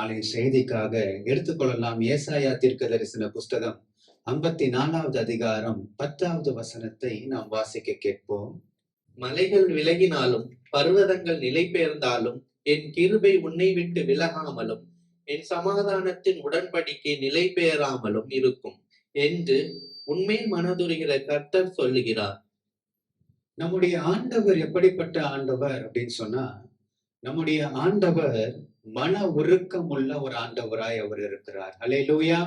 நாளைய செய்திக்காக எடுத்துக்கொள்ளலாம். ஏசாயா தீர்க்கதரிசன புஸ்தகம் 54வது அதிகாரம் 10வது வசனத்தை நாம் வாசிக்க கேட்போம். மலைகள் விலகினாலும் பர்வதங்கள் நிலை பெயர்ந்தாலும் என் கிருபை உன்னை விட்டு விலகாமலும் என் சமாதானத்தின் உடன்படிக்கை நிலை பெயராமலும் இருக்கும் என்று உண்மை மனதுருகிற கர்த்தர் சொல்லுகிறார். நம்முடைய ஆண்டவர் எப்படிப்பட்ட ஆண்டவர் அப்படின்னு சொன்னா, நம்முடைய ஆண்டவர் மன உருக்கம் உள்ள ஒரு ஆண்டவராய் அவர் இருக்கிறார். அல்லேலூயா.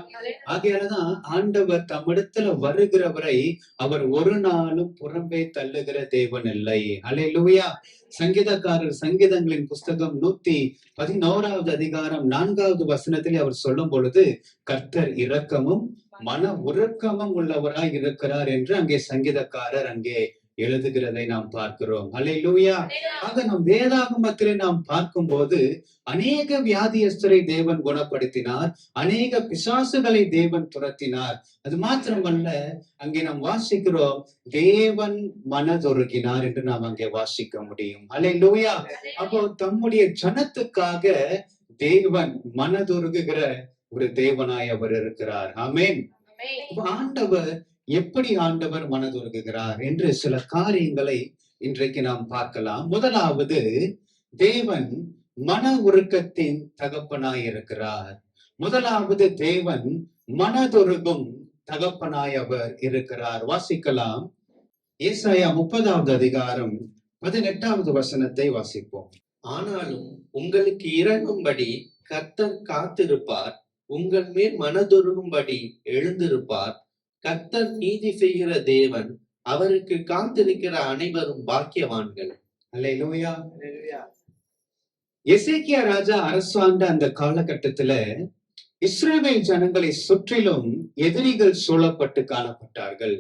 ஆகையாலதான் ஆண்டவர் தம்மிடத்துல வருகிறவரை அவர் ஒரு நாளும் புறம்பே தள்ளுகிற தேவன் இல்லை. அல்லேலூயா. சங்கீதக்காரர் சங்கீதங்களின் புஸ்தகம் 111வது அதிகாரம் 4வது வசனத்தில் அவர் சொல்லும் பொழுது, கர்த்தர் இரக்கமும் மன உருக்கமும் உள்ளவராய் இருக்கிறார் என்று அங்கே சங்கீதக்காரர் அங்கே எழுதுகிறதை நாம் பார்க்கிறோம். அல்லேலூயா. ஆக நம் வேதாகமத்திலே நாம் பார்க்கும்போது அநேக வியாதியஸ்தரை தேவன் குணப்படுத்தினார், அநேக பிசாசுகளை தேவன் துரத்தினார். அது மாத்திரமல்ல, அங்கே நாம் வாசிக்கிறோம், தேவன் மனதுருகினார் என்று நாம் அங்கே வாசிக்க முடியும். அல்லேலூயா. அப்போ தம்முடைய ஜனத்துக்காக தேவன் மனதுருகுகிற ஒரு தேவனாய் அவர் இருக்கிறார். ஆமென். ஆண்டவர் எப்படி ஆண்டவர் மனதுருகுகிறார் என்று சில காரியங்களை இன்றைக்கு நாம் பார்க்கலாம். முதலாவது, தேவன் மன உருக்கத்தின் தகப்பனாய் இருக்கிறார். முதலாவது, தேவன் மனதுருகும் தகப்பனாய் அவர் இருக்கிறார். வாசிக்கலாம். ஏசாயா 30வது அதிகாரம் 18வது வசனத்தை வாசிப்போம். ஆனாலும் உங்களுக்கு இறங்கும்படி கர்த்தர் காத்திருப்பார், உங்கள் மேல் மனதுருகும்படி எழுந்திருப்பார். கர்த்தர் நீதி செய்கிற தேவன், அவருக்கு காத்திருக்கிற அனைவரும் பாக்கியவான்கள். அல்லேலூயா. எசேக்கியா ராஜா அரசாண்ட அந்த காலகட்டத்துல இஸ்ரவேல் ஜனங்களை சுற்றிலும் எதிரிகள் சூழப்பட்டு காணப்பட்டார்கள்.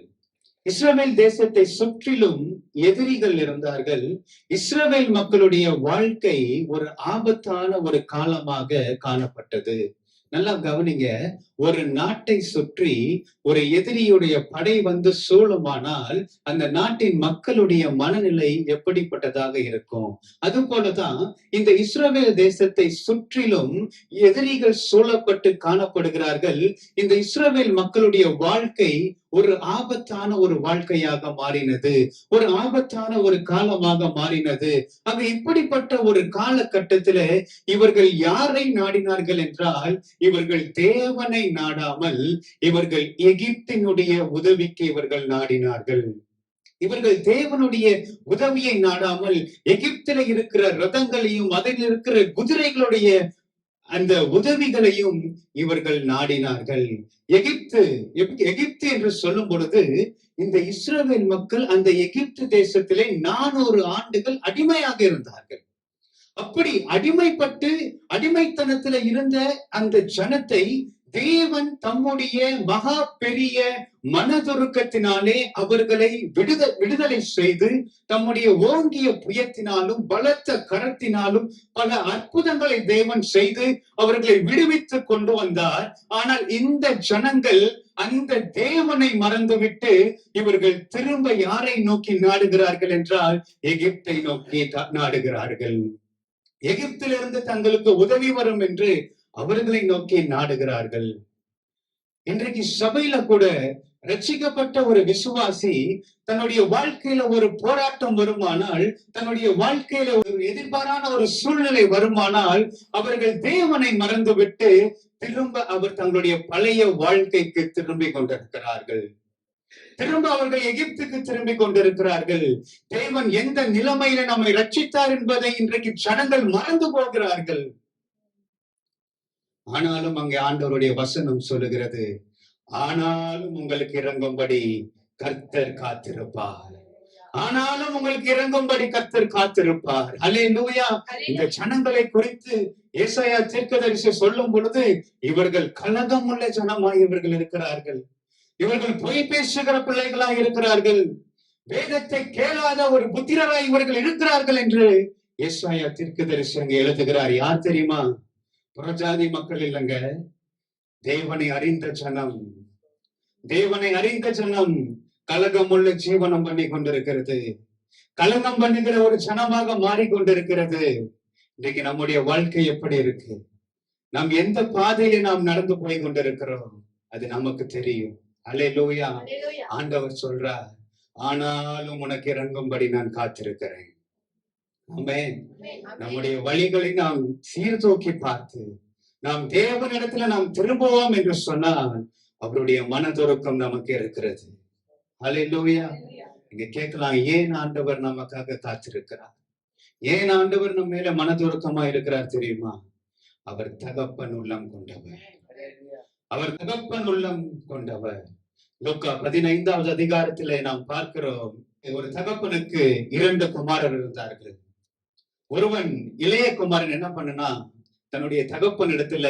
இஸ்ரவேல் தேசத்தை சுற்றிலும் எதிரிகள் இருந்தார்கள். இஸ்ரவேல் மக்களுடைய வாழ்க்கை ஒரு ஆபத்தான ஒரு காலமாக காணப்பட்டது. நல்லா கவனிங்க. ஒரு நாட்டை சுற்றி ஒரு எதிரியுடைய படை வந்து சூழுமானால் அந்த நாட்டின் மக்களுடைய மனநிலை எப்படிப்பட்டதாக இருக்கும்? அது போலதான் இந்த இஸ்ரவேல் தேசத்தை சுற்றிலும் எதிரிகள் சூழப்பட்டு காணப்படுகிறார்கள். இந்த இஸ்ரவேல் மக்களுடைய வாழ்க்கை ஒரு ஆபத்தான ஒரு வாழ்க்கையாக மாறினது, ஒரு ஆபத்தான ஒரு காலமாக மாறினது. ஆக இப்படிப்பட்ட ஒரு காலகட்டத்தில இவர்கள் யாரை நாடினார்கள் என்றால், இவர்கள் தேவனை நாடாமல் இவர்கள் எகிப்தினுடைய உதவிக்கு இவர்கள் நாடினார்கள். இவர்கள் தேவனுடைய உதவியை நாடாமல் எகிப்தில இருக்கிற ரதங்களையும் அதில் இருக்கிற குதிரைகளுடைய அந்த உதவிகளையும் இவர்கள் நாடினார்கள். எகிப்து என்று சொல்லும் பொழுது இந்த இஸ்ரவேல் மக்கள் அந்த எகிப்து தேசத்திலே 400 ஆண்டுகள் அடிமையாக இருந்தார்கள். அப்படி அடிமைப்பட்டு அடிமைத்தனத்துல இருந்த அந்த ஜனத்தை தேவன் தம்முடைய மகா பெரிய மனதுருக்கத்தினாலே அவர்களை விடுதலை செய்து தம்முடைய ஓங்கிய புயத்தினாலும் பலத்த கரத்தினாலும் பல அற்புதங்களை தேவன் செய்து அவர்களை விடுவித்து கொண்டு வந்தார். ஆனால் இந்த ஜனங்கள் அந்த தேவனை மறந்துவிட்டு இவர்கள் திரும்ப யாரை நோக்கி நாடுகிறார்கள் என்றால், எகிப்தை நோக்கி நாடுகிறார்கள். எகிப்திலிருந்து தங்களுக்கு உதவி வரும் என்று அவர்களை நோக்கி நாடுகிறார்கள். இன்றைக்கு சபையில கூட ரட்சிக்கப்பட்ட ஒரு விசுவாசி தன்னுடைய வாழ்க்கையில ஒரு போராட்டம் வருமானால், தன்னுடைய வாழ்க்கையில ஒரு எதிர்பாரான ஒரு சூழ்நிலை வருமானால், அவர்கள் தேவனை மறந்துவிட்டு திரும்ப அவர் தங்களுடைய பழைய வாழ்க்கைக்கு திரும்பி கொண்டிருக்கிறார்கள். திரும்ப அவர்கள் எகிப்துக்கு திரும்பி கொண்டிருக்கிறார்கள். தேவன் எந்த நிலைமையில நம்மை ரட்சித்தார் என்பதை இன்றைக்கு ஜனங்கள் மறந்து போகிறார்கள். ஆனாலும் அங்கே ஆண்டவருடைய வசனம் சொல்லுகிறது, ஆனாலும் உங்களுக்கு இறங்கும்படி கர்த்தர் காத்திருப்பார். ஆனாலும் உங்களுக்கு இறங்கும்படி கர்த்தர் காத்திருப்பார். அல்லேலூயா. இந்த ஜனங்களை குறித்து ஏசாயா தீர்க்கதரிசி சொல்லும் பொழுது, இவர்கள் கலகம் உள்ள ஜனமாய் இவர்கள் இருக்கிறார்கள். இவர்கள் பொய் பேசுகிற பிள்ளைகளாய் இருக்கிறார்கள். வேதத்தை கேளாத ஒரு புத்திரராய் இவர்கள் இருக்கிறார்கள் என்று ஏசாயா தீர்க்கதரிசி அங்கே எழுதுகிறார். யார் தெரியுமா? புறஜாதி மக்கள் இல்லைங்க, தேவனை அறிந்த ஜனம். தேவனை அறிந்த ஜனம் கலகம் உள்ள ஜீவனம் பண்ணி கொண்டிருக்கிறது. கலகம் பண்ணுகிற ஒரு ஜனமாக மாறிக்கொண்டிருக்கிறது. இன்னைக்கு நம்முடைய வாழ்க்கை எப்படி இருக்கு? நாம் எந்த பாதையில நாம் நடந்து போய் கொண்டிருக்கிறோம் அது நமக்கு தெரியும். அல்லேலூயா. ஆண்டவர் சொல்றார், ஆனாலும் உனக்கு இறங்கும்படி நான் காத்திருக்கிறேன். ஆமென். நம்முடைய வழிகளை நாம் சீர்தூக்கி பார்த்து நாம் தேவனிடத்துல நாம் திரும்புவோம் என்று சொன்னால் அவருடைய மனதுருக்கம் நமக்கு இருக்கிறது. அல்லேலூயா. நீங்க கேட்கலாம், ஏன் ஆண்டவர் நமக்காக காத்திருக்கிறார்? ஏன் ஆண்டவர் நம்ம மேல மனதுருக்கமா இருக்கிறார் தெரியுமா? அவர் தகப்பன் உள்ளம் கொண்டவர். அவர் தகப்பன் உள்ளம் கொண்டவர். லூக்கா 15வது அதிகாரத்திலே நாம் பார்க்கிறோம், ஒரு தகப்பனுக்கு 2 குமாரர் இருந்தார்கள். ஒருவன் இளைய குமாரன் என்ன பண்ணனா, தன்னுடைய தகப்பன் இடத்துல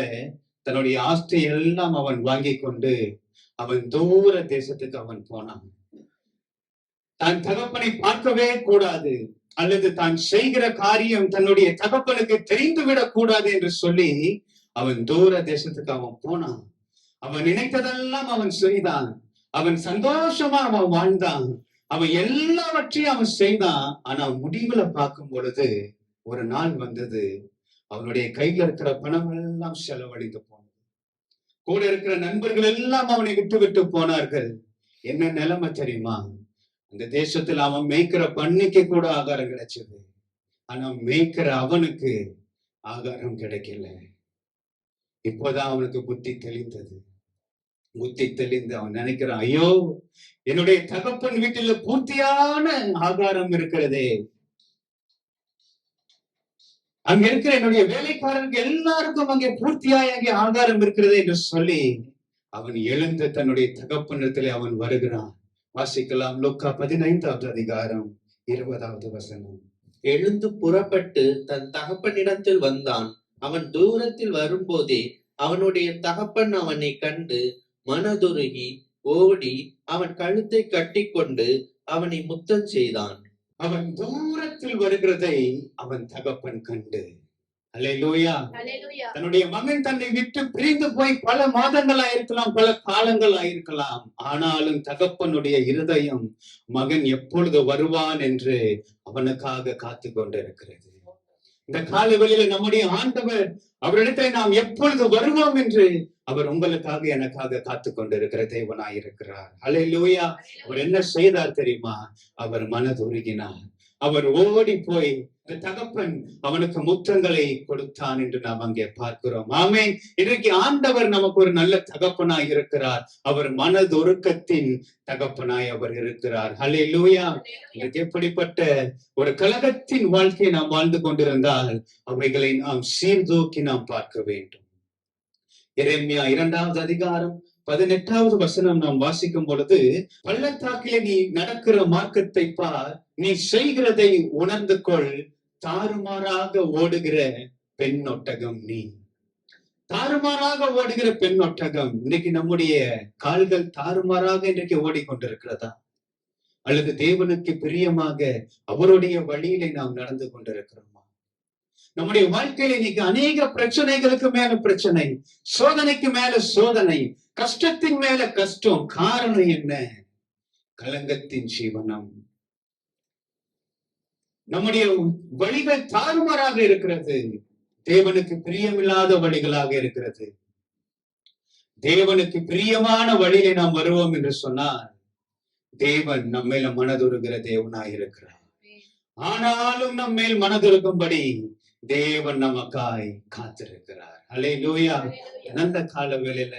தன்னுடைய ஆஸ்தி எல்லாம் அவன் வாங்கி கொண்டு அவன் தூர தேசத்துக்கு அவன் போனான். தான் தகப்பனை பார்க்கவே கூடாது, அல்லது தான் செய்கிற காரியம் தன்னுடைய தகப்பனுக்கு தெரிந்துவிடக் கூடாது என்று சொல்லி அவன் தூர தேசத்துக்கு அவன் போனான். அவன் நினைத்ததெல்லாம் அவன் செய்தான். அவன் சந்தோஷமா அவன் வாழ்ந்தான். அவன் எல்லாவற்றையும் அவன் செய்தான். ஆனா முடிவுல பார்க்கும் பொழுது ஒரு நாள் வந்தது, அவனுடைய கையில இருக்கிற பணம் எல்லாம் செலவழிந்து போனது. கூட இருக்கிற நண்பர்கள் எல்லாம் அவனை விட்டு விட்டு போனார்கள். என்ன நிலைமை தெரியுமா? அந்த தேசத்துல அவன் மேய்க்கிற பன்னிக்கு கூட ஆகாரம் கிடைச்சது, ஆனா மேய்க்கிற அவனுக்கு ஆகாரம் கிடைக்கல. இப்போதான் அவனுக்கு புத்தி தெளிந்தது. புத்தி தெளிந்து அவன் நினைக்கிறான், ஐயோ, என்னுடைய தகப்பன் வீட்டில பூர்த்தியான ஆகாரம் இருக்கிறதே, அங்க இருக்கிற என்னுடைய வேலைக்காரர்கள் எல்லாருக்கும் அங்கே பூர்த்தியாய் அங்கே ஆகாரம் இருக்கிறது என்று சொல்லி அவன் எழுந்து தன்னுடைய தகப்பனிடத்திலே அவன் வருகிறான். வாசிக்கலாம், லூக்கா 15வது அதிகாரம் 20வது வசனம். எழுந்து புறப்பட்டு தன் தகப்பனிடத்தில் வந்தான். அவன் தூரத்தில் வரும்போதே அவனுடைய தகப்பன் அவனை கண்டு மனதுருகி ஓடி அவன் கழுத்தை கட்டிக்கொண்டு அவனை முத்தம் செய்தான். அவன் தூரத்தில் வருகிறதை அவன் தகப்பன் கண்டு, அல்லேலூயா, தன்னுடைய மகன் தன்னை விட்டு பிரிந்து போய் பல மாதங்கள் ஆயிருக்கலாம், பல காலங்கள் ஆயிருக்கலாம். ஆனாலும் தகப்பனுடைய இருதயம் மகன் எப்பொழுது வருவான் என்று அவனுக்காக காத்து கொண்டிருக்கிறது. இந்த காலவெளியில நம்முடைய ஆண்டவர் அவரிடத்தில் நாம் எப்பொழுது வருவோம் என்று அவர் உங்களுக்காக எனக்காக காத்து கொண்டிருக்கிற தேவனாய் இருக்கிறார். அல்லேலூயா. அவர் என்ன செய்தார் தெரியுமா? அவர் மனதுருகினார். அவர் ஓடி போய் தகப்பன் அவனுக்கு முத்தங்களை கொடுத்தான் என்று நாம் அங்கே பார்க்கிறோம். ஆமென். இன்றைக்கு ஆண்டவர் நமக்கு ஒரு நல்ல தகப்பனாய் இருக்கிறார். அவர் மனதுருக்கத்தின் தகப்பனாய் அவர் இருக்கிறார். அல்லேலூயா. இன்றைக்கு எப்படிப்பட்ட ஒரு கலகத்தின் வாழ்க்கையை நாம் வாழ்ந்து கொண்டிருந்தால் அவைகளை நாம் சீர்தூக்கி நாம் பார்க்க வேண்டும். எரேமியா 2வது அதிகாரம் 18வது வசனம் நாம் வாசிக்கும் பொழுது, பள்ளத்தாக்கிலே நீ நடக்கிற மார்க்கத்தை பார், நீ செய்கிறதை உணர்ந்து கொள், தாறுமாறாக ஓடுகிற பெண்ணொட்டகம் நீ. தாறுமாறாக ஓடுகிற பெண்ணொட்டகம். இன்னைக்கு நம்முடைய கால்கள் தாறுமாறாக இன்றைக்கு ஓடிக்கொண்டிருக்கிறதா, அல்லது தேவனுக்கு பிரியமாக அவருடைய வழியிலே நாம் நடந்து கொண்டிருக்கிறோமா? நம்முடைய வாழ்க்கையில இன்னைக்கு அநேக பிரச்சனைகளுக்கு மேல பிரச்சனை, சோதனைக்கு மேல சோதனை, கஷ்டத்தின் மேல கஷ்டம். காரணம் என்ன? கலங்கத்தின் ஜீவனம். நம்முடைய வழிகள் தாறுமாறாக இருக்கிறது, தேவனுக்கு பிரியமில்லாத வழிகளாக இருக்கிறது. தேவனுக்கு பிரியமான வழியிலே நாம் வருவோம் என்று சொன்னால் தேவன் நம்மேல மனதுருகிற தேவனாய் இருக்கிறார். ஆனாலும் நம்மேல் மனதுருகும்படி தேவன் நமக்காய் காத்திருக்கிறார். அல்லேலூயா. அந்த கால வேளையில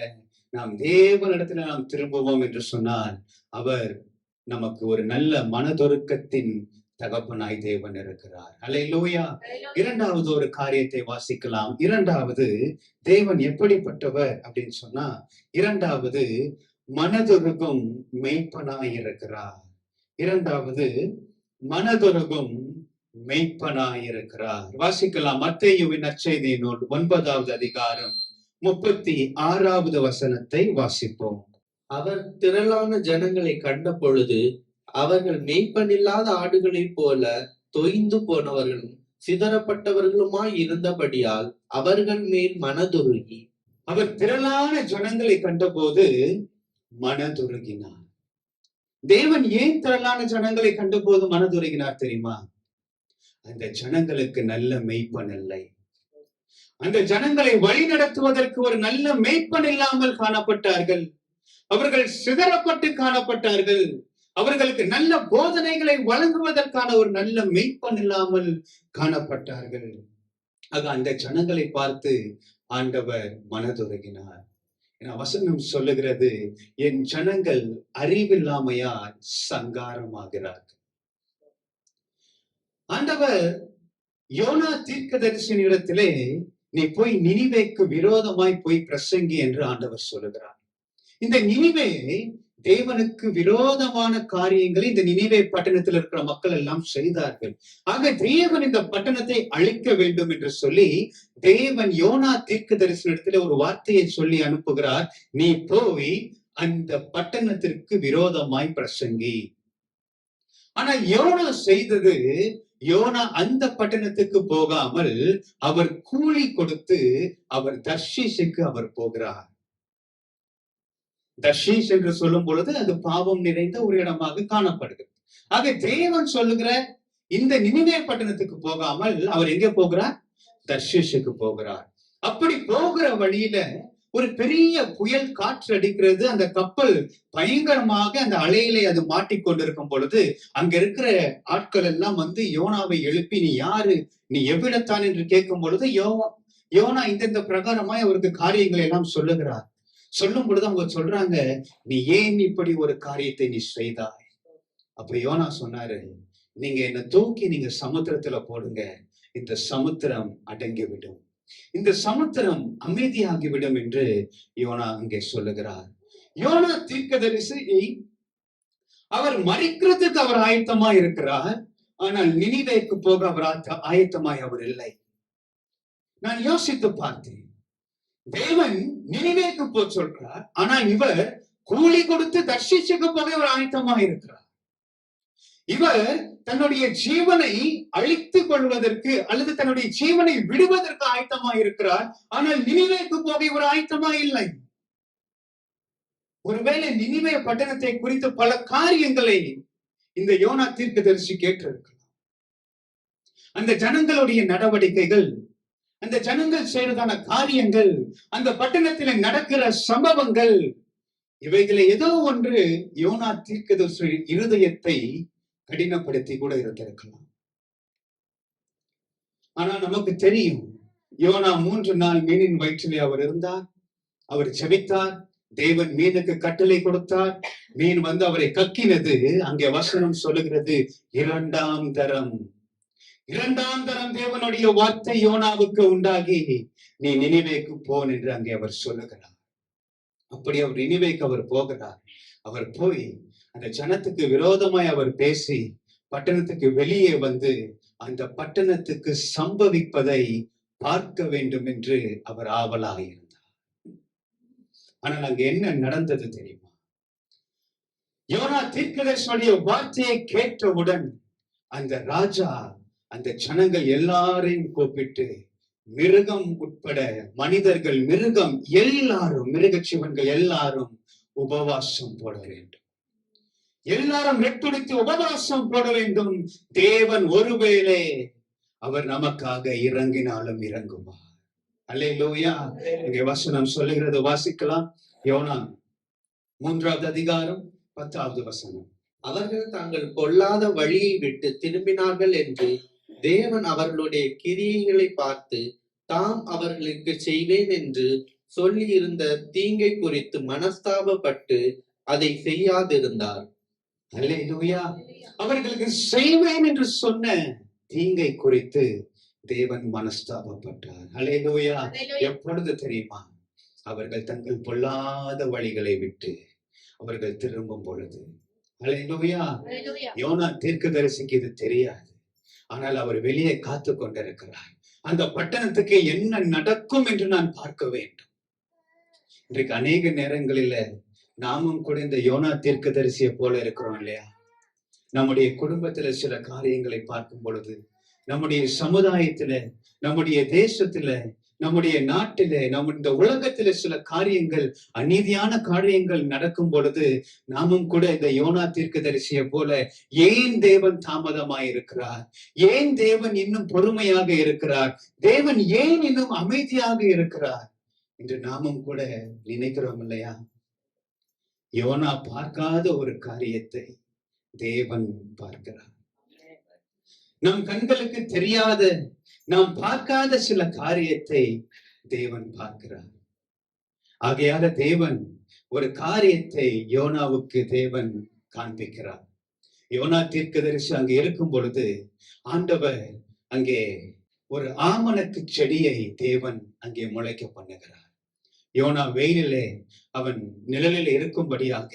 நாம் தேவனிடத்துல நாம் திரும்புவோம் என்று சொன்னால் அவர் நமக்கு ஒரு நல்ல மனதுருக்கத்தின் தகப்பனாய் தேவன் இருக்கிறார். அல்லேலூயா. இரண்டாவது ஒரு காரியத்தை வாசிக்கலாம். இரண்டாவது, தேவன் எப்படிப்பட்டவர் அப்படின்னு சொன்னா, இரண்டாவது மனதுருகும் மெய்ப்பனாய் இருக்கிறார். இரண்டாவது மனதுருகும் மெய்ப்பனாய் இருக்கிறார். வாசிக்கலாம், மத்தேயுவின் நற்செய்தி நூல் 9வது அதிகாரம் 36வது வசனத்தை வாசிப்போம். அவர் திரளான ஜனங்களை கண்ட பொழுது அவர்கள் மேய்ப்பனில்லாத ஆடுகளைப் போல தொய்ந்து போனவர்களும் சிதறப்பட்டவர்களுமாய் இருந்தபடியால் அவர்கள் மேல் மனதுருகி. அவர் திரளான ஜனங்களை கண்டபோது மனதுருகினார். தேவன் ஏன் திரளான ஜனங்களை கண்டபோது மனதுருகினார் தெரியுமா? அந்த ஜனங்களுக்கு நல்ல மெய்ப்பன் இல்லை. அந்த ஜனங்களை வழி நடத்துவதற்கு ஒரு நல்ல மேய்ப்பன் இல்லாமல் காணப்பட்டார்கள். அவர்கள் சிதறப்பட்டு காணப்பட்டார்கள். அவர்களுக்கு நல்ல போதனைகளை வழங்குவதற்கான ஒரு நல்ல மெய்ப்பன் இல்லாமல் காணப்பட்டார்கள். ஆக அந்த ஜனங்களை பார்த்து ஆண்டவர் மனதுருகினார். வசனம் சொல்லுகிறது, என் ஜனங்கள் அறிவில்லாமையால் சங்காரமாகிறார்கள். ஆண்டவர் யோனா தீர்க்கதரிசனிடத்திலே, நீ போய் நினிவேக்கு விரோதமாய் போய் பிரசங்கி என்று ஆண்டவர் சொல்லுகிறார். இந்த நினிவே தேவனுக்கு விரோதமான காரியங்களை இந்த நினிவே பட்டணத்தில் இருக்கிற மக்கள் எல்லாம் செய்தார்கள். ஆக தேவன் இந்த பட்டணத்தை அழிக்க வேண்டும் என்று சொல்லி தேவன் யோனா தீர்க்கதரிசனத்திலே ஒரு வார்த்தையை சொல்லி அனுப்புகிறார். நீ போய் அந்த பட்டணத்திற்கு விரோதமாய் பிரசங்கி. ஆனா யோனா செய்தது, யோனா அந்த பட்டணத்துக்கு போகாமல் அவர் கூலி கொடுத்து அவர் தர்ஷீஷுக்கு அவர் போகிறார். தர்ஷீஷ் என்று சொல்லும் பொழுது அது பாவம் நிறைந்த ஒரு இடமாக காணப்படுகிறது. ஆக தேவன் சொல்லுகிற இந்த நினிவே பட்டணத்துக்கு போகாமல் அவர் எங்க போகிறார்? தர்ஷீஷுக்கு போகிறார். அப்படி போகிற வழியில ஒரு பெரிய புயல் காற்று அடிக்கிறது. அந்த கப்பல் பயங்கரமாக அந்த அலையிலே அது மாட்டிக்கொண்டிருக்கும் பொழுது அங்க இருக்கிற ஆட்கள் எல்லாம் வந்து யோனாவை எழுப்பி, நீ யாரு, நீ எவ்விடத்தான் என்று கேட்கும் பொழுது யோனா இந்த பிரகாரமாய் அவருக்கு காரியங்களை எல்லாம் சொல்லுகிறார். சொல்லும் பொழுது அவங்க சொல்றாங்க, நீ ஏன் இப்படி ஒரு காரியத்தை நீ செய்தாய்? அப்ப யோனா சொன்னாரு, நீங்க என்ன தூக்கி நீங்க சமுத்திரத்துல போடுங்க, இந்த சமுத்திரம் அடங்கிவிடும், இந்த சமுத்திரம் அமைதியாகிவிடும் என்று யோனா அங்கே சொல்லுகிறார். யோனா தீர்க்கதரிசி அவர் மரிக்கிறதுக்கு அவர் ஆயத்தமாய் இருக்கிறார். ஆனால் நினிவேக்கு போக அவர் ஆயத்தமாய் அவர் இல்லை. நான் யோசித்து பார்த்தேன், தேவன் நினிவேக்கு போ சொல்றார், ஆனால் இவர் கூலி கொடுத்து தர்ஷீஷுக்கு போக இவர் ஆயத்தமா இருக்கிறார். இவர் தன்னுடைய ஜீவனை அழித்துக் கொள்வதற்கு அல்லது தன்னுடைய ஜீவனை விடுவதற்கு ஆயத்தமா இருக்கிறார். ஆனால் நினிவேக்கு போக இவர் ஆயத்தமா இல்லை. ஒருவேளை நினிவே பட்டணத்தை குறித்து பல காரியங்களை இந்த யோனா தீர்க்கதரிசி கேட்டிருக்கலாம். அந்த ஜனங்களுடைய நடவடிக்கைகள், அந்த ஜனங்கள் செய்யறதான காரியங்கள், அந்த பட்டணத்தில் நடக்கிற சம்பவங்கள், இவைகளை ஏதோ ஒன்று யோனா தீர்க்கதரிசி இருதயத்தை கடினப்படுத்தி கூட இருந்திருக்கலாம். ஆனா நமக்கு தெரியும், யோனா 3 நாள் மீனின் வயிற்றிலே அவர் இருந்தார். அவர் ஜெபித்தார். தேவன் மீனுக்கு கட்டளை கொடுத்தார். மீன் வந்து அவரை கக்கினது. அங்கே வசனம் சொல்லுகிறது, இரண்டாம் தரம் தேவனுடைய வார்த்தை யோனாவுக்கு உண்டாகி, நீ நினிவேக்கு போன் என்று அங்கே அவர் சொல்லுகிறார். அப்படி அவர் நினிவேக்கு அவர் போகிறார். அவர் போய் அந்த ஜனத்துக்கு விரோதமாய் அவர் பேசி பட்டணத்துக்கு வெளியே வந்து அந்த பட்டணத்துக்கு சம்பவிப்பதை பார்க்க வேண்டும் என்று அவர் ஆவலாக இருந்தார். ஆனால் அங்க என்ன நடந்தது தெரியுமா? யோனா தீர்க்கதரிசியுடைய வார்த்தையை கேட்டவுடன் அந்த ராஜா அந்த ஜனங்கள் எல்லாரையும் கூப்பிட்டு, மிருகம் உட்பட மனிதர்கள், மிருகம் எல்லாரும், மிருக சிவன்கள் எல்லாரும் உபவாசம் போட வேண்டும். எல்லாரும் ரெட்டுடித்து உபவாசம் போட வேண்டும். தேவன் ஒருவேளை அவர் நமக்காக இறங்கினாலும் இறங்குவார். அல்லேலூயா. இங்கே வசனம் சொல்லுகிறது, வாசிக்கலாம். யோனா 3வது அதிகாரம் 10வது வசனம். அவர்கள் தாங்கள் பொல்லாத வழியை விட்டு திரும்பினார்கள் என்று தேவன் அவர்களுடைய கிரியைகளை பார்த்து தாம் அவர்களுக்கு செய்வேன் என்று சொல்லி இருந்த தீங்கை குறித்து மனஸ்தாபப்பட்டு அதை செய்யாதிருந்தார். அல்லேலூயா. அவர்களுக்கு செய்வேன் என்று சொன்ன தீங்கை குறித்து தேவன் மனஸ்தாபப்பட்டார். அல்லேலூயா. எப்பொழுது தெரியுமா? அவர்கள் தங்கள் பொல்லாத வழிகளை விட்டு அவர்கள் திரும்பும் பொழுது. அல்லேலூயா. யோனா தீர்க்கதரிசிக்கு இது தெரியாது. ஆனால் அவர் வெளியே காத்து கொண்டிருக்கிறார். அந்த பட்டணத்துக்கு என்ன நடக்கும் என்று நான் பார்க்க வேண்டும். இன்றைக்கு அநேக நேரங்களில நாமும் கூட இந்த யோனா தீர்க்கதரிசியை போல இருக்கிறோம் இல்லையா? நம்முடைய குடும்பத்துல சில காரியங்களை பார்க்கும் பொழுது, நம்முடைய சமுதாயத்துல, நம்முடைய தேசத்துல நம்முடைய நாட்டிலே இந்த உலகத்திலே சில காரியங்கள், அநீதியான காரியங்கள் நடக்கும் பொழுது நாமும் கூட இந்த யோனா தீர்க்கதரிசியை போல ஏன் தேவன் தாமதமாய் இருக்கிறார், ஏன் தேவன் இன்னும் பொறுமையாக இருக்கிறார், தேவன் ஏன் இன்னும் அமைதியாக இருக்கிறார் என்று நாமும் கூட நினைக்கிறோம் இல்லையா? யோனா பார்க்காத ஒரு காரியத்தை தேவன் பார்க்கிறார். நம் கண்களுக்கு தெரியாத, நாம் பார்க்காத சில காரியத்தை தேவன் பார்க்கிறார். ஆகையால தேவன் ஒரு காரியத்தை யோனாவுக்கு தேவன் காண்பிக்கிறார். யோனா தீர்க்கதரிசி அங்கே இருக்கும் பொழுது ஆண்டவர் அங்கே ஒரு ஆமணக்கு செடியை தேவன் அங்கே முளைக்க பண்ணுகிறார். யோனா வெயிலிலே அவன் நிழலில் இருக்கும்படியாக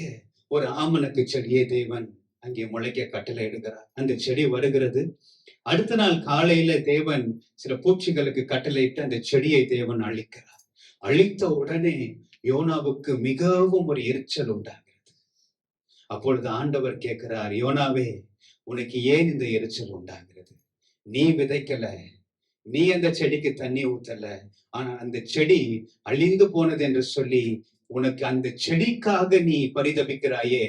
ஒரு ஆமணக்கு செடியை தேவன் அங்கே முளைக்க கட்டளை இடுகிறார். அந்த செடி வருகிறது. அடுத்த நாள் காலையில தேவன் சில பூச்சிகளுக்கு கட்டளையிட்டு அந்த செடியை தேவன் அழிக்கிறார். அழித்த உடனே யோனாவுக்கு மிகவும் ஒரு எரிச்சல் உண்டாகிறது. அப்பொழுது ஆண்டவர் கேட்கிறார், யோனாவே, உனக்கு ஏன் இந்த எரிச்சல் உண்டாகிறது? நீ விதைக்கல, நீ அந்த செடிக்கு தண்ணி ஊத்தல, ஆனா அந்த செடி அழிந்து போனது என்று சொல்லி உனக்கு அந்த செடிக்காக நீ பரிதபிக்கிறாயே.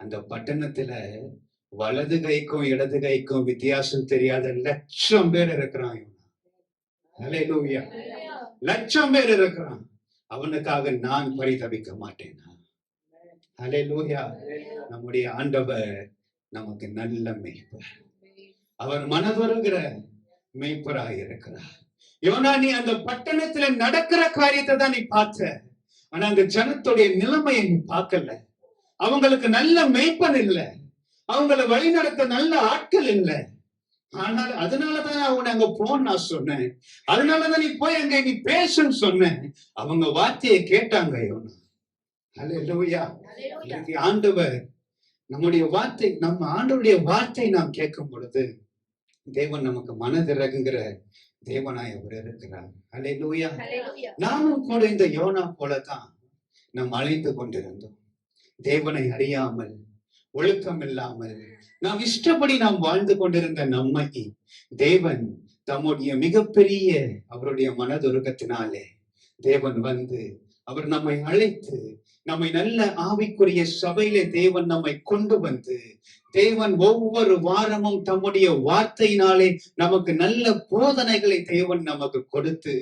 அந்த பட்டணத்துல வலது கைக்கும் இடது கைக்கும் வித்தியாசம் தெரியாத 1,00,000 பேர் இருக்கிறான். ஹல்லேலூயா, 1,00,000 பேர் இருக்கிறான். அவனுக்காக நான் பரிதபிக்க மாட்டேனா? ஹல்லேலூயா. நம்முடைய ஆண்டவர் நமக்கு நல்ல மேய்ப்பர். அவர் மனதுருகிற மேய்ப்பராக இருக்கிறார். யோனா, நீ அந்த பட்டணத்துல நடக்கிற காரியத்தை தான் நீ பார்த்த, ஆனா அந்த ஜனத்துடைய நிலைமையை நீ பார்க்கல. அவங்களுக்கு நல்ல மேய்ப்பன் இல்லை, அவங்களை வழிநடத்த நல்ல ஆட்கள் இல்லை. ஆனால் அதனாலதான் அவங்க அங்க போன்னு நான் சொன்னேன். அதனாலதான் நீ போய் அங்க நீ பேசுன்னு சொன்னேன். அவங்க வார்த்தையை கேட்டாங்க யோனா. ஹல்லேலூயா. ஆண்டவர் நம்முடைய வார்த்தை, நம்ம ஆண்டவருடைய வார்த்தை நாம் கேட்கும் பொழுது தேவன் நமக்கு மனதிறங்குகிற தேவனாய் அவர் இருக்கிறார். ஹல்லேலூயா. நாமும் கூட இந்த யோனா போலதான் நாம் அழைந்து கொண்டிருந்தோம். தேவனை அறியாமல், ஒழுக்கம் இல்லாமல், நாம் இஷ்டப்படி நாம் வாழ்ந்து கொண்டிருந்த நம்மை தேவன் தம்முடைய மிகப்பெரிய அவருடைய மனதுருக்கத்தினாலே தேவன் வந்து அவர் நம்மை அழைத்து, நம்மை நல்ல ஆவிக்குரிய சபையில தேவன் நம்மை கொண்டு வந்து, தேவன் ஒவ்வொரு வாரமும் தம்முடைய வார்த்தையினாலே நமக்கு நல்ல போதனைகளை தேவன் நமக்கு கொடுத்து,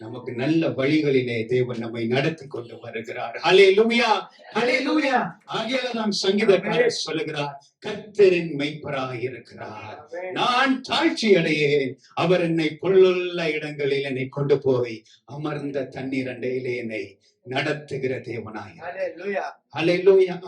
நமக்கு நல்ல வழிகளிலே தேவன் நம்மை நடத்தி கொண்டு வருகிறார். ஹல்லேலூயா, ஹல்லேலூயா. ஆகையால்தான் சங்கீதக்காரர் சொல்லுகிறார், கர்த்தரின் மெய்ப்பராய் இருக்கிறார், நான் தாழ்ச்சி அடையேன், அவர் என்னை புல்லுள்ள இடங்களில் என்னை கொண்டு போய் அமர்ந்த தண்ணீர் அண்டையிலே என்னை நடத்துகிற தேவனாய். ஹல்லேலூயா.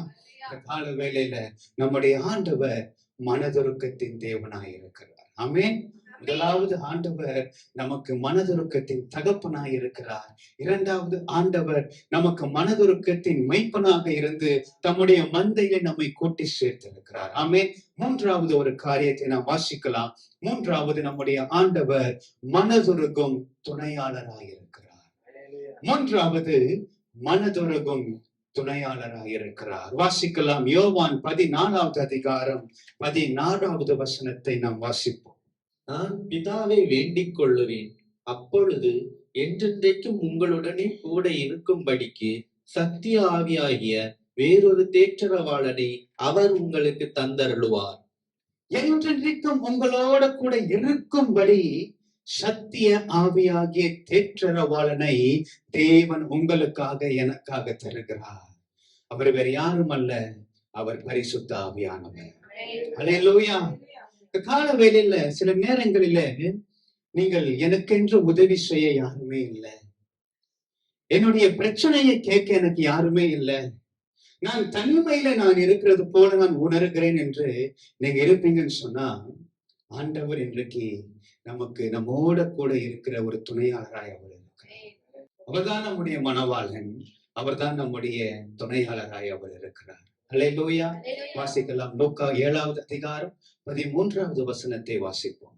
இந்த கால வேளையில நம்முடைய ஆண்டவர் மனதுருக்கத்தின் தேவனாய் இருக்கிறார். ஆமென். முதலாவது ஆண்டவர் நமக்கு மனதுருக்கத்தின் தகப்பனாய் இருக்கிறார். இரண்டாவது ஆண்டவர் நமக்கு மனதுருக்கத்தின் மெய்ப்பனாக இருந்து தம்முடைய மந்தையை நம்மை கூட்டி சேர்த்திருக்கிறார். ஆமென். மூன்றாவது ஒரு காரியத்தை நாம் வாசிக்கலாம். மூன்றாவது, நம்முடைய ஆண்டவர் மனதுருகும் துணையாளராக இருக்கிறார். மூன்றாவது, மனதுருகும் துணையாளராக இருக்கிறார். வாசிக்கலாம். யோவான் 14வது அதிகாரம் 16வது வசனத்தை நாம் வாசிப்போம். நான் பிதாவை வேண்டிக் கொள்ளுவேன், அப்பொழுது என்றென்றைக்கும் உங்களுடனே கூட இருக்கும்படிக்கு சத்திய ஆவியாகிய வேறொரு தேற்றரவாளனை அவர் உங்களுக்கு தந்தருளுவார். என்றென்றைக்கும் உங்களோட கூட இருக்கும்படி சத்திய ஆவியாகிய தேற்றரவாளனை தேவன் உங்களுக்காக எனக்காக தருகிறார். அவர் வேற யாரும் அல்ல, அவர் பரிசுத்த ஆவியானவர். ஹல்லேலூயா. இந்த கால வேளையில சில நேரங்களில நீங்கள் எனக்கென்று உதவி செய்ய யாருமே இல்லை, என்னுடைய பிரச்சனையை கேட்க எனக்கு யாருமே இல்லை, நான் தனிமையில நான் இருக்கிறது போல நான் உணர்கிறேன் என்று நீங்க இருப்பீங்கன்னு சொன்னா, ஆண்டவர் இன்றைக்கு நமக்கு நம்மோட கூட இருக்கிற ஒரு துணையாளராய் அவர் இருக்கிறார். அவர்தான் நம்முடைய மணவாளன், அவர்தான் நம்முடைய துணையாளராய் அவர் இருக்கிறார். ஹல்லேலூயா. வாசிக்கலாம். லூக்கா 7வது அதிகாரம் 13வது வசனத்தை வாசிப்போம்.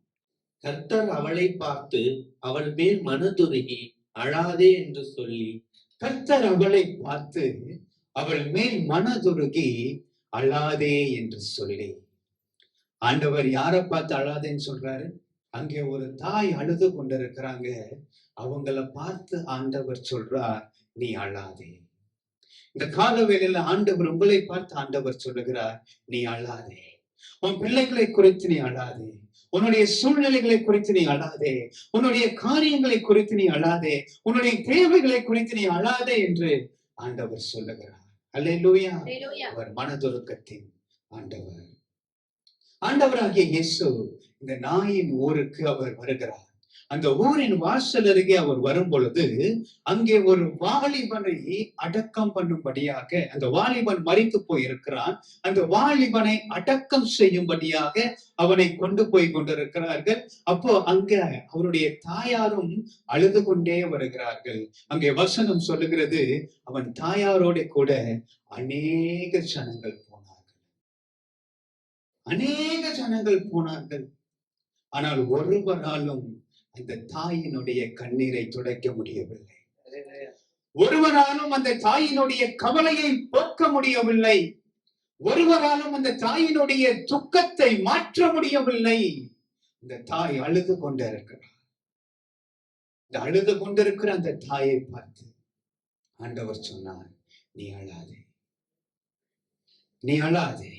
கர்த்தர் அவளை பார்த்து அவள் மேல் மனதுருகி அழாதே என்று சொல்லி. கர்த்தர் அவளை பார்த்து அவள் மேல் மனதுருகி அழாதே என்று சொல்லி. ஆண்டவர் யாரை பார்த்து அழாதேன்னு சொல்றாரு? அங்கே ஒரு தாய் அழுது கொண்டிருக்கிறாங்க. அவங்கள பார்த்து ஆண்டவர் சொல்றார், நீ அழாதே. இந்த கால வேளையில ஆண்டவர் உங்களை பார்த்து ஆண்டவர் சொல்லுகிறார், நீ அழாதே. உன் பிள்ளைகளை குறித்து நீ அழாதே. உன்னுடைய சூழ்நிலைகளை குறித்து நீ அழாதே. உன்னுடைய காரியங்களை குறித்து நீ அழாதே. உன்னுடைய தேவைகளை குறித்து நீ அழாதே என்று ஆண்டவர் சொல்லுகிறார். அல்லேலூயா. அவர் மனதுருக்கத்தின் ஆண்டவர். ஆண்டவராகிய இயேசு இந்த நாயின் ஊருக்கு அவர் வருகிறார். அந்த ஊரின் வாசல் அருகே அவர் வரும் பொழுது அங்கே ஒரு வாலிபனை அடக்கம் பண்ணும்படியாக, அந்த வாலிபன் மரித்து போயிருக்கிறான், அந்த வாலிபனை அடக்கம் செய்யும்படியாக அவனை கொண்டு போய் கொண்டிருக்கிறார்கள். அப்போ அங்க அவருடைய தாயாரும் அழுது கொண்டே வருகிறார்கள். அங்கே வசனம் சொல்லுகிறது, அவன் தாயாரோட கூட அநேக ஜனங்கள் போனார்கள். அநேக ஜனங்கள் போனார்கள். ஆனால் ஒருவராலும் அந்த தாயினுடைய கண்ணீரை துடைக்க முடியவில்லை. ஒருவராலும் அந்த தாயினுடைய கவலையை போக்க முடியவில்லை. ஒருவராலும் அந்த தாயினுடைய துக்கத்தை மாற்ற முடியவில்லை. இந்த தாய் அழுது கொண்டிருக்கிறார். இந்த அழுது கொண்டிருக்கிற அந்த தாயை பார்த்து ஆண்டவர் சொன்னார், நீ அழாதே, நீ அழாதே.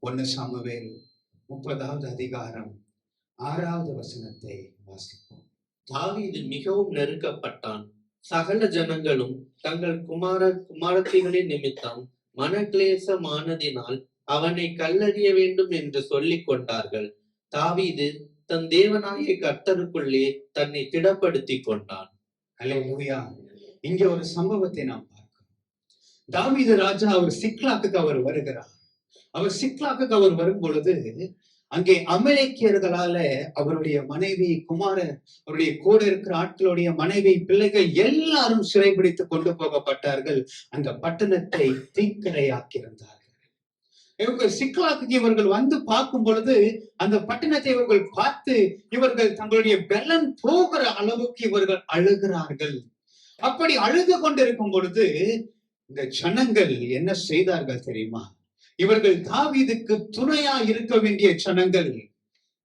1 சாமுவேல் 30வது அதிகாரம் 6வது வசனத்தை வாசிப்போம். தாவீது மிகவும் நெருக்கப்பட்டான். சகல ஜனங்களும் தங்கள் குமாரத்திகளின் நிமித்தம் மனக்லேசமானதினால் அவனை கல்லறிய வேண்டும் என்று சொல்லிக் கொண்டார்கள். தாவீது தன் தேவனாகிய கர்த்தருக்குள்ளே தன்னை திடப்படுத்தி கொண்டான். அல்லேலூயா. இங்க ஒரு சம்பவத்தை நாம் பார்க்கிறோம். தாவீது ராஜா அவர் சிக்லாக்குக்கு அவர் வருகிறார். அவர் சிக்லாக்குக்கு அவர் வரும் பொழுது அங்கே அமெரிக்கர்களால அவருடைய மனைவி, குமாரன், அவருடைய கூட இருக்கிற ஆட்களுடைய மனைவி, பிள்ளைகள் எல்லாரும் சிறைபிடித்து கொண்டு போகப்பட்டார்கள். அந்த பட்டணத்தை தீக்கிரையாக்கியிருந்தார்கள். இவங்க சிக்லாக்கு இவர்கள் வந்து பார்க்கும் பொழுது அந்த பட்டணத்தை இவர்கள் பார்த்து இவர்கள் தங்களுடைய பெலன் போகிற அளவுக்கு இவர்கள் அழுகிறார்கள். அப்படி அழுது கொண்டிருக்கும் பொழுது இந்த ஜனங்கள் என்ன செய்தார்கள் தெரியுமா? இவர்கள் தாவீதுக்கு துணையா இருக்க வேண்டிய ஜனங்கள்,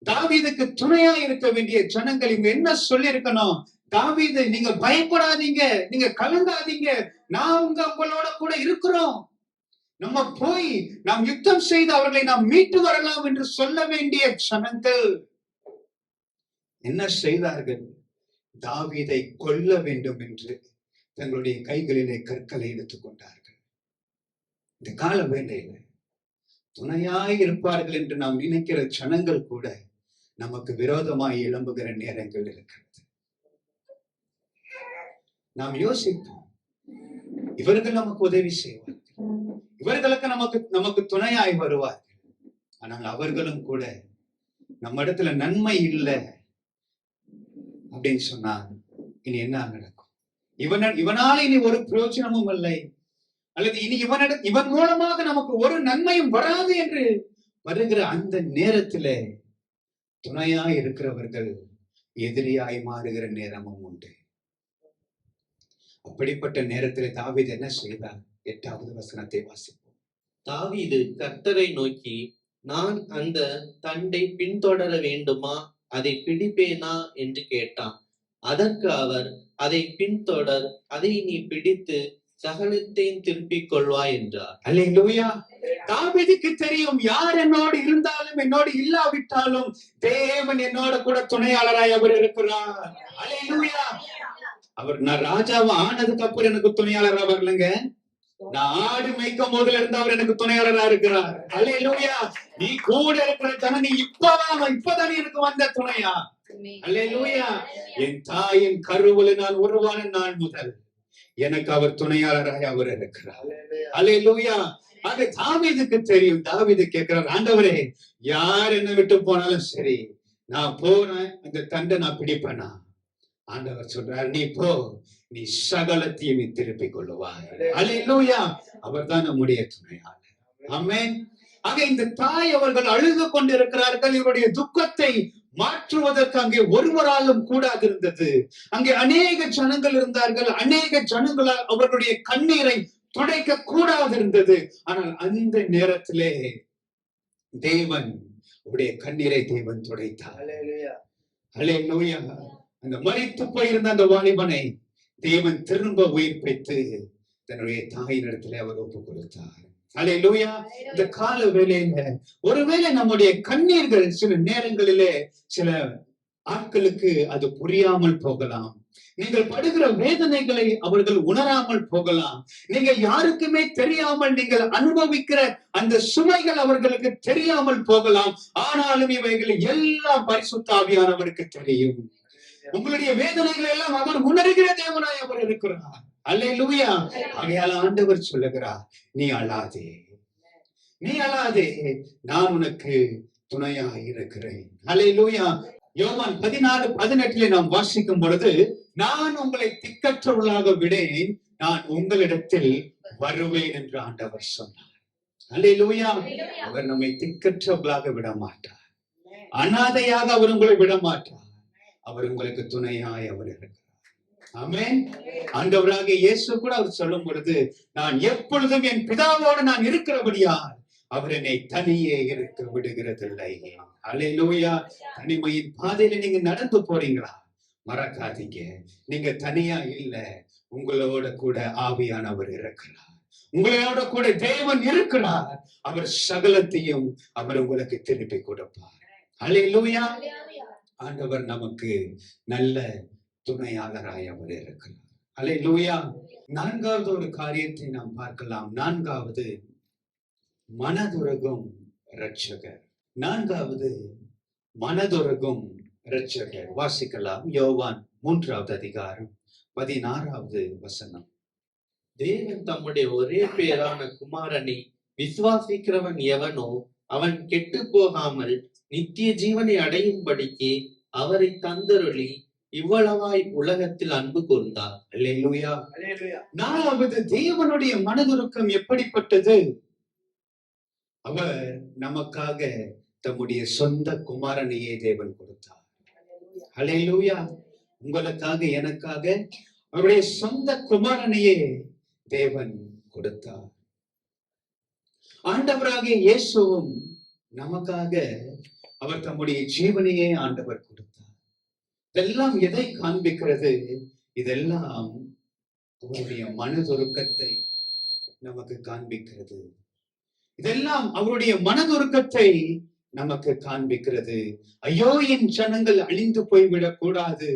தாவீதுக்கு துணையா இருக்க வேண்டிய ஜனங்கள் இவங்க என்ன சொல்லி இருக்கணும்? தாவீது, நீங்க பயப்படாதீங்க, நீங்க கலங்காதீங்க, நான் உங்களோட கூட இருக்கிறோம், நம்ம போய் நாம் யுத்தம் செய்து அவர்களை நாம் மீட்டு வரலாம் என்று சொல்ல வேண்டிய ஜனங்கள் என்ன செய்தார்கள்? தாவீதை கொல்ல வேண்டும் என்று தங்களுடைய கைகளிலே கற்களை எடுத்துக்கொண்டார்கள். இந்த கால வேளையில துணையாய் இருப்பார்கள் என்று நாம் நினைக்கிற ஜனங்கள் கூட நமக்கு விரோதமாய் எழும்புகிற நேரங்கள் இருக்கிறது. நாம் யோசிப்போம், இவர்கள் நமக்கு உதவி செய்வார்கள், இவர்களுக்கு நமக்கு துணையாய் வருவார்கள். ஆனால் அவர்களும் கூட நம்ம இடத்துல நன்மை இல்லை அப்படின்னு சொன்னா இனி என்ன நடக்கும்? இவனால இனி ஒரு பிரயோஜனமும் இல்லை, அல்லது இனி இவன் மூலமாக நமக்கு ஒரு நன்மையும் வராது என்று வருகிற அந்த நேரத்திலே துணையாய் இருக்கிறவர்கள் எதிரியாய் மாறுகிற நேரமும் உண்டு. அப்படிப்பட்ட நேரத்திலே தாவீது என்ன செய்தார்? 8வது வசனத்தை வாசிப்போம். தாவீது கர்த்தரை நோக்கி, நான் அந்த தண்டை பின்தொடர வேண்டுமா, அதை பிடிப்பேனா என்று கேட்டான். அதற்கு அவர், அதை பின்தொடர், அதை நீ பிடித்து சகலத்தையும் திருப்பிக் கொள்வாய் என்றார். அல்லேலூயா. தாவீதுக்கு தெரியும், யார் என்னோடு இருந்தாலும் என்னோடு இல்லாவிட்டாலும் தேவன் என்னோட கூட துணையாளராய் அவர் இருக்கிறார். அல்லேலூயா. அவர் நான் ராஜாவை ஆனதுக்கு அப்புறம் எனக்கு துணையாளரா வரலங்க, நான் ஆடு மேய்க்கும் போதுல இருந்து அவர் எனக்கு துணையாளரா இருக்கிறார். அல்லேலூயா. நீ கூட இருக்கிற தானே, நீ இப்பதானே எனக்கு வந்த துணையா. அல்லேலூயா. என் தாயின் கருவுல நான் உருவான நாள் முதல் எனக்கு அவர் துணையாளராக அவர் இருக்கிறார். அல்லேலூயா. ஆக தாவீதுக்கு தெரியும். தாவீது கேட்கிறார், ஆண்டவரே, யார் என்னை விட்டு போனாலும் சரி, நான் போறேன், அந்த தண்டை நான் பிடிப்பேனா? ஆண்டவர் சொல்றார், நீ போ, நீ சகலத்தையும் நீ திருப்பிக் கொள்ளுவாய். அல்லேலூயா. அவர் தான் நம்முடைய துணையாளர். ஆமென். ஆக இந்த தாய் அவர்கள் அழுது கொண்டிருக்கிறார்கள். இவருடைய துக்கத்தை மாற்றுவதற்கு அங்கே ஒருவராலும் கூடாது இருந்தது. அங்கே அநேக ஜனங்கள் இருந்தார்கள். அநேக ஜனங்களால் அவர்களுடைய கண்ணீரை துடைக்க கூடாது இருந்தது. ஆனால் அந்த நேரத்திலே தேவன் உடைய கண்ணீரை தேவன் துடைத்தார். அல்லேலூயா. அந்த மரித்து போயிருந்த அந்த வாலிபனை தேவன் திரும்ப உயிர்ப்பித்து தன்னுடைய தாயினிடத்திலே அவர் ஒப்பு கொடுத்தார். அல்லேலூயா. இந்த கால வேளையில ஒருவேளை நம்முடைய கண்ணீர்கள் சில நேரங்களிலே சில ஆட்களுக்கு அது புரியாமல் போகலாம். நீங்கள் படுகிற வேதனைகளை அவர்கள் உணராமல் போகலாம். நீங்கள் யாருக்குமே தெரியாமல் நீங்கள் அனுபவிக்கிற அந்த சுமைகள் அவர்களுக்கு தெரியாமல் போகலாம். ஆனாலும் இவைகள் எல்லாம் பரிசுத்த ஆவியானவருக்கு தெரியும். உங்களுடைய வேதனைகள் எல்லாம் அவர் உணர்கிற தேவனாய் அவர் இருக்கிறார். அல்லேலூயா. ஆகையால் ஆண்டவர் சொல்லுகிறார், நீ அழாதே, நீ அழாதே, நான் உனக்கு துணையாக இருக்கிறேன். அல்லேலூயா. யோவான் 14:18 நாம் வாசிக்கும் பொழுது, நான் உங்களை திக்கற்றவர்களாக விடேன், நான் உங்களிடத்தில் வருவேன் என்று ஆண்டவர் சொன்னார். அல்லேலூயா. அவர் நம்மை திக்கற்றவர்களாக விட மாட்டார். அனாதையாக அவர் உங்களை விட மாட்டார். அவர் உங்களுக்கு துணையாய் அவர் இருக்கிறார். ஆமென். ஆண்டவராக இயேசு கூட அவர் சொல்லும் பொழுது, நான் எப்பொழுதும் என் பிதாவோடு நான் இருக்கிறபடியால் அவர் என்னை தனியே இருக்க விடுகிறதில்லை. அல்லேலூயா. தனிமையின் பாதையில நீங்க நடந்து போறீங்களா? மறக்காதீங்க, நீங்க தனியா இல்ல, உங்களோட கூட ஆவியானவர் இருக்கிறார். உங்களோட கூட தேவன் இருக்கிறார். அவர் சகலத்தையும் அவர் உங்களுக்கு திருப்பி கொடுப்பார். அல்லேலூயா. ஆண்டவர் நமக்கு நல்ல துணையாளராய் அவர் இருக்கிறார். அல்லேலூயா. நான்காவது ஒரு காரியத்தை நாம் பார்க்கலாம். நான்காவது, மனதுருகும் இரட்சகர். நான்காவது, மனதுருகும் இரட்சகர். வாசிக்கலாம். யோவான் 3:16. தேவன் தம்முடைய ஒரே பேரான குமாரனை விசுவாசிக்கிறவன் எவனோ அவன் கெட்டு போகாமல் நித்திய ஜீவனை அடையும்படிக்கு அவரை தந்தருளி இவ்வளவாய் உலகத்தில் அன்பு கூர்ந்தார். அல்லேலூயா. நாலாவது, தேவனுடைய மனதுருக்கம் எப்படிப்பட்டது? அவர் நமக்காக தம்முடைய சொந்த குமாரனையே தேவன் கொடுத்தார். அல்லேலூயா. உங்களுக்காக, எனக்காக அவருடைய சொந்த குமாரனையே தேவன் கொடுத்தார். ஆண்டவராகிய இயேசுவும் நமக்காக அவர் தம்முடைய ஜீவனையே ஆண்டவர் கொடுத்தார். இதெல்லாம் எதை காண்பிக்கிறது? இதெல்லாம் அவருடைய மனதுருக்கத்தை நமக்கு காண்பிக்கிறது. இதெல்லாம் அவருடைய மனதுருக்கத்தை நமக்கு காண்பிக்கிறது. ஐயோ, என் ஜனங்கள் அழிந்து போய்விடக் கூடாது.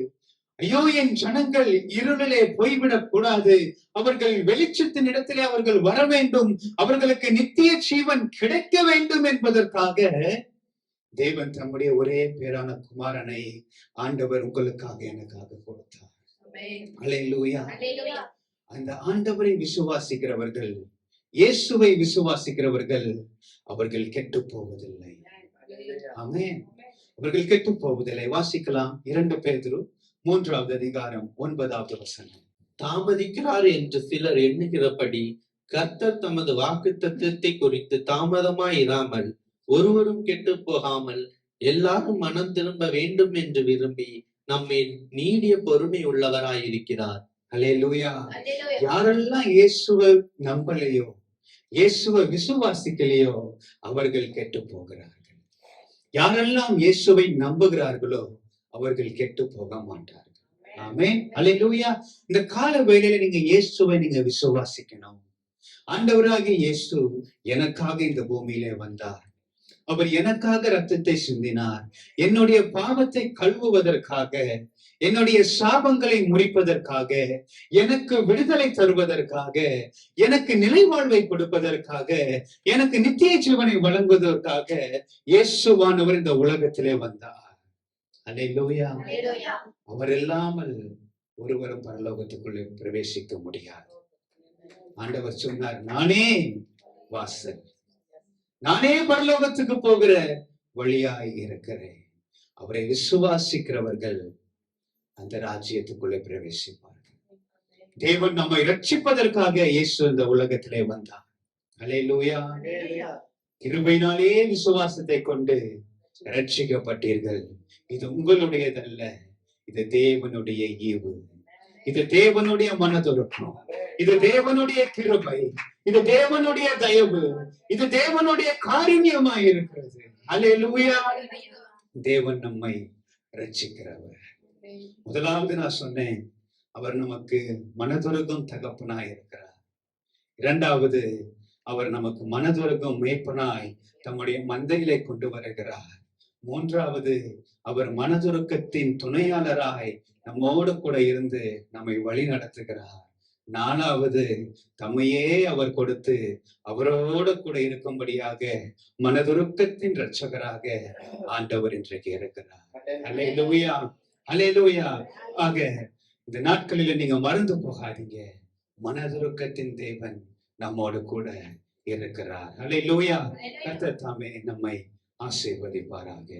ஐயோ, என் ஜனங்கள் இருளிலே போய்விடக் கூடாது. அவர்கள் வெளிச்சத்தின் இடத்திலே அவர்கள் வர வேண்டும். அவர்களுக்கு நித்திய ஜீவன் கிடைக்க வேண்டும் என்பதற்காக தேவன் தம்முடைய ஒரே பேரான குமாரனை ஆண்டவர் உங்களுக்காக, எனக்காக கொடுத்தார். அல்லேலூயா. அந்த ஆண்டவரை விசுவாசிக்கிறவர்கள், இயேசுவை விசுவாசிக்கிறவர்கள், அவர்கள் கெட்டு போவதில்லை. ஆமென். அவர்கள் கெட்டு போவதில்லை. வாசிக்கலாம். 2 பேதுரு 3:9. தாமதிக்கிறார் என்று சிலர் எண்ணுகிறபடி கர்த்தர் தமது வாக்குத்தத்தத்தை குறித்து தாமதமாயிராமல் ஒருவரும் கெட்டு போகாமல் எல்லாரும் மனம் திரும்ப வேண்டும் என்று விரும்பி நம்மை நீடிய பொறுமை உள்ளவராயிருக்கிறார். அல்லேலூயா. யாரெல்லாம் இயேசுவை நம்பலையோ, இயேசுவை விசுவாசிக்கலையோ, அவர்கள் கெட்டு போகிறார்கள். யாரெல்லாம் இயேசுவை நம்புகிறார்களோ அவர்கள் கெட்டு போக மாட்டார்கள். ஆமென். அல்லேலூயா. இந்த கால வேளையில நீங்க இயேசுவை நீங்க விசுவாசிக்கணும். ஆண்டவராகிய இயேசு எனக்காக இந்த பூமியிலே வந்தார். அவர் எனக்காக ரத்தத்தை சிந்தினார். என்னுடைய பாவத்தை கழுவுவதற்காக, என்னுடைய சாபங்களை முறிப்பதற்காக, எனக்கு விடுதலை தருவதற்காக, எனக்கு நிலைவாழ்வை கொடுப்பதற்காக, எனக்கு நித்திய ஜீவனை வழங்குவதற்காக இயேசுவானவர் இந்த உலகத்திலே வந்தார். அல்லேலூயா. அவர் இல்லாமல் ஒருவரும் பரலோகத்துக்குள்ளே பிரவேசிக்க முடியாது. ஆண்டவர் சொன்னார், நானே வாசல், நானே பரலோகத்துக்கு போகிற வழியாய் இருக்கிறேன். அவரை விசுவாசிக்கிறவர்கள் அந்த ராஜ்யத்துக்குள்ளே பிரவேசிப்பார்கள். தேவன் நம்மை ரட்சிப்பதற்காக இயேசு இந்த உலகத்திலே வந்தார். அல்லேலூயா. கிருபையினாலே விசுவாசத்தை கொண்டு ரட்சிக்கப்பட்டீர்கள். இது உங்களுடையதல்ல, இது தேவனுடைய ஈவு, இது தேவனுடைய மனதுருக்கம், இது தேவனுடைய கிருபை, இது தேவனுடைய தயவு, இது தேவனுடைய காருண்யமாய் இருக்கிறது. அல்லேலூயா. தேவன் நம்மை ரட்சிக்கிறவர். முதலாவது நான் சொன்னேன், அவர் நமக்கு மனதுருகும் தகப்பனாய் இருக்கிறார். இரண்டாவது, அவர் நமக்கு மனதுருகும் மேய்ப்பனாய் தம்முடைய மந்தையிலே கொண்டு வருகிறார். மூன்றாவது, அவர் மனதுருக்கத்தின் துணையாளராய் நம்மோடு கூட இருந்து நம்மை வழி நடத்துகிறார். நாலாவது, தம்மையே அவர் கொடுத்து அவரோடு கூட இருக்கும்படியாக மனதுருக்கத்தின் இரட்சகராக ஆண்டவர் இன்றைக்கு இருக்கிறார். அல்லேலூயா, அல்லேலூயா. ஆக இந்த நாட்களில நீங்க மறந்து போகாதீங்க, மனதுருக்கத்தின் தேவன் நம்மோடு கூட இருக்கிறார். அல்லேலூயா. கர்த்தர் தாமே நம்மை ஆசீர்வதிப்பாராக.